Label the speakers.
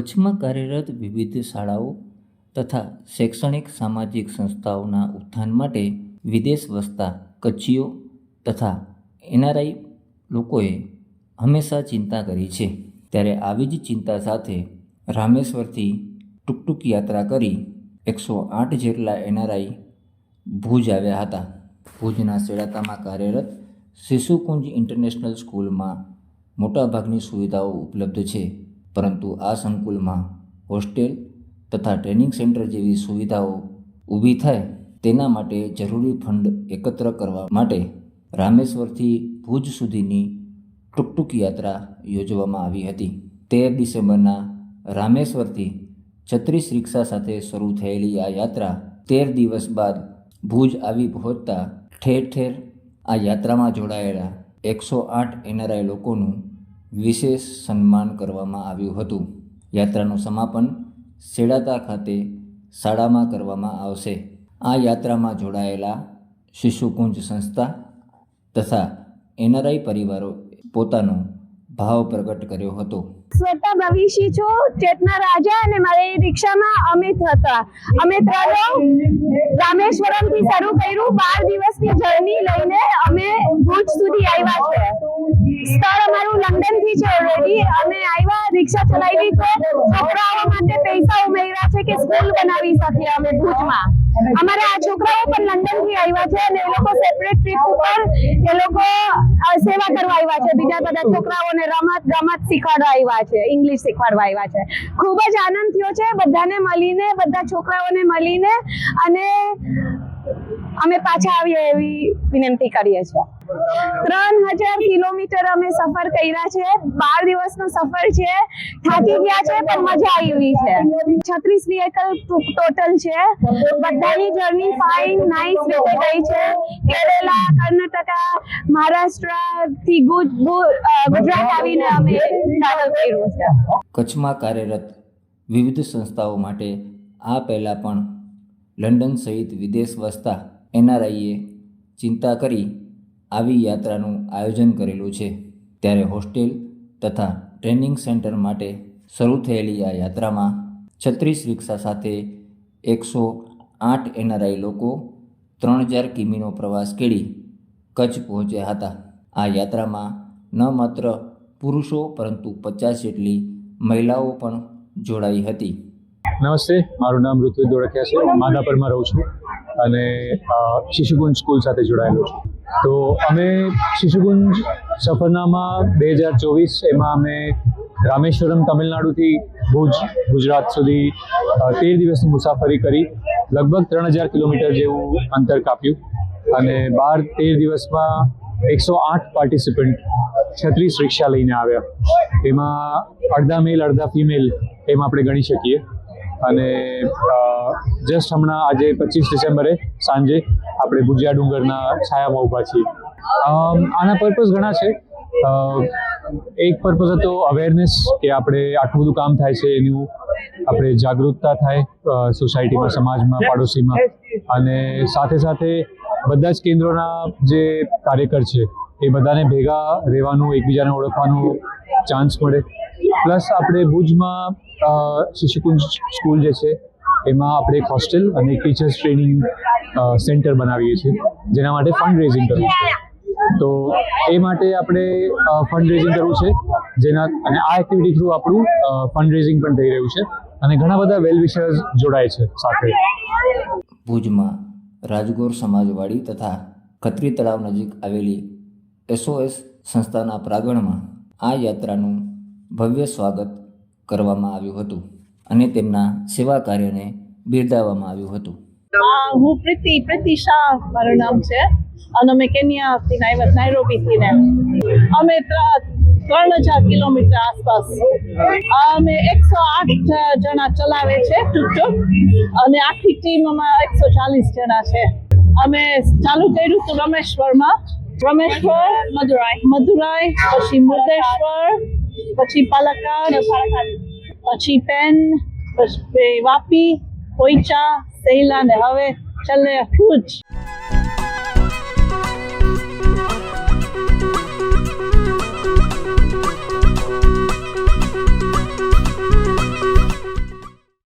Speaker 1: કચ્છમાં કાર્યરત વિવિધ શાળાઓ તથા શૈક્ષણિક સામાજિક સંસ્થાઓના ઉત્થાન માટે વિદેશ વસતા કચ્છીઓ તથા એનઆરઆઈ લોકોએ હંમેશા ચિંતા કરી છે। ત્યારે આવી જ ચિંતા સાથે રામેશ્વરથી ટુકટુક યાત્રા કરી 108 જેટલા એનઆરઆઈ ભુજ આવ્યા હતા। ભુજના સેડાતામાં કાર્યરત શિશુકુંજ ઇન્ટરનેશનલ સ્કૂલમાં મોટાભાગની સુવિધાઓ ઉપલબ્ધ છે, પરંતુ આ સંકુલમાં હોસ્ટેલ તથા ટ્રેનિંગ સેન્ટર જેવી સુવિધાઓ ઊભી થાય તેના માટે જરૂરી ફંડ એકત્ર કરવા માટે રામેશ્વરથી ભુજ સુધીની ટુકટુક યાત્રા યોજવામાં આવી હતી। 13 ડિસેમ્બરના રામેશ્વરથી 36 રિક્ષા સાથે શરૂ થયેલી આ યાત્રા 13 દિવસ બાદ ભુજ આવી પહોંચતા ઠેર ઠેર આ યાત્રામાં જોડાયેલા 108 એનઆરઆઈ લોકોનું વિશેષ સન્માન કરવામાં આવ્યું હતું। યાત્રાનું સમાપન સેડાતા ખાતે શાળામાં કરવામાં આવશે। આ યાત્રામાં જોડાયેલા શિશુકુંજ સંસ્થા તથા એનઆરઆઈ પરિવારો પોતાનો ભાવ પ્રગટ કર્યો હતો।
Speaker 2: શ્વેતા ભવિષ્ય છું, ચેતના રાજા અને મારી રિક્ષામાં અમિત હતા। અમે રામેશ્વરમ થી શરૂ કર્યું। 12 દિવસની જર્ની લઈને અમે ભુજ સુધી આવ્યા છે। સ્થળ અમારું લંડન થી છે ઓલરેડી। અમે આવ્યા, રિક્ષા ચલાવી તો છોકરાઓ માટે પૈસા ઉમેર્યા છે કે સ્કૂલ બનાવી શકીએ અમે ભુજમાં। અમારા આ છોકરાઓ પણ લંડન થી આવ્યા છે અને એ લોકો સેપરેટ ટ્રીપ ઉપર એ લોકો સેવા કરવા આવ્યા છે। બીજા બધા છોકરાઓને રમત શીખવાડવા આવ્યા છે, ઇંગ્લિશ શીખવાડવા આવ્યા છે। ખૂબ જ આનંદ થયો છે બધાને મળીને, બધા છોકરાઓને મળીને, અને અમે પાછા આવીએ એવી વિનંતી કરીએ છીએ। 3000 કિલોમીટર અમે સફર કર્યા છે। 12 દિવસનો સફર છે। થાકી ગયા છે પણ મજા આવી છે। 36 વ્હીકલ ટોટલ છે। બધાની જર્ની ફાઇન નાઇસ રીતે ગઈ છે। કેરલા, કર્ણાટકા, મહારાષ્ટ્ર થી ગુજરાત આવીને અમે ટ્રાવેલ કર્યું છે।
Speaker 1: કચ્છમાં કાર્યરત વિવિધ સંસ્થાઓ માટે આ પહેલાં પણ લંડન સહિત વિદેશ વસતા એનઆરઆઈએ ચિંતા કરી આવી યાત્રાનું આયોજન કરેલું છે। ત્યારે હોસ્ટેલ તથા ટ્રેનિંગ સેન્ટર માટે શરૂ થયેલી આ યાત્રામાં 36 રિક્ષા સાથે 108 એનઆરઆઈ લોકો 3000 કિમીનો પ્રવાસ ખેડી કચ્છ પહોંચ્યા હતા। આ યાત્રામાં ન માત્ર પુરુષો પરંતુ 50 જેટલી મહિલાઓ પણ જોડાઈ હતી।
Speaker 3: નમસ્તે, મારું નામ ઋત્વિક દોડકિયા છે। હું માધાપરમાં રહું છું અને શિશુકુંજ સ્કૂલ સાથે જોડાયેલો છું। તો અમે શિશુકુંજ સફરનામા 2024 એમાં અમે રામેશ્વરમ તમિલનાડુથી ભુજ ગુજરાત સુધી 13 દિવસની મુસાફરી કરી લગભગ 3000 કિલોમીટર જેવું અંતર કાપ્યું અને 13 દિવસમાં 108 પાર્ટિસિપન્ટ 36 રિક્ષા લઈને આવ્યા। એમાં અડધા મેલ અડધા ફિમેલ એમ આપણે ગણી શકીએ। અને જસ્ટ હમણાં આજે 25 ડિસેમ્બરે સાંજે આપણે ભુજિયા ડુંગરના છાયામાં ઊભા છીએ। આના પર્પઝ ઘણા છે। એક પર્પઝ હતો અવેરનેસ, કે આપણે આટલું બધું કામ થાય છે એનું આપણે જાગૃતતા થાય સોસાયટીમાં, સમાજમાં, પાડોશીમાં, અને સાથે સાથે બધા જ કેન્દ્રોના જે કાર્યકર છે એ બધાને ભેગા રહેવાનું, એકબીજાને ઓળખવાનો ચાન્સ મળે। પ્લસ આપણે ભુજમાં શિશુકુંજ સ્કૂલ જે છે એમાં આપણે એક હોસ્ટેલ અને એક ટીચર્સ ટ્રેનિંગ સેન્ટર બનાવીએ છીએ, જેના માટે ફંડ રેઝિંગ કરવું છે। તો એ માટે આપણે ફંડ રેઝિંગ કરવું છે, અને આ એક્ટિવિટી થ્રુ આપણું ફંડ રેઝિંગ પણ થઈ રહ્યું છે અને ઘણા બધા વેલ વિશર્સ જોડાય છે સાથે।
Speaker 1: ભુજમાં રાજગોર સમાજવાડી તથા ખત્રી તળાવ નજીક આવેલી SOS સંસ્થાના પ્રાંગણમાં આ યાત્રાનું ભવ્ય સ્વાગત કરવામાં આવ્યું હતું અને તેમના સેવા કાર્યને બિરદાવવામાં આવ્યું હતું।
Speaker 4: હું પ્રીતિ શાહ મારું નામ છે અને અમે કેન્યાથી આવ્યા, નાઇરોબીથી ને અમે 3000 કિલોમીટર આસપાસ। અમે 108 જણા ચલાવે છે ટુકટુક અને આખી ટીમમાં 140 જણા છે। અમે ચાલુ કર્યું હતું રમેશ્વર, મદુરાઈ, પછી મુર્દેશ્વર, પછી પાલક્કાડ, પછી પેન, પછી વાપી, પોઈચા, સહેલા, ને હવે છેલ્લે ભુજ।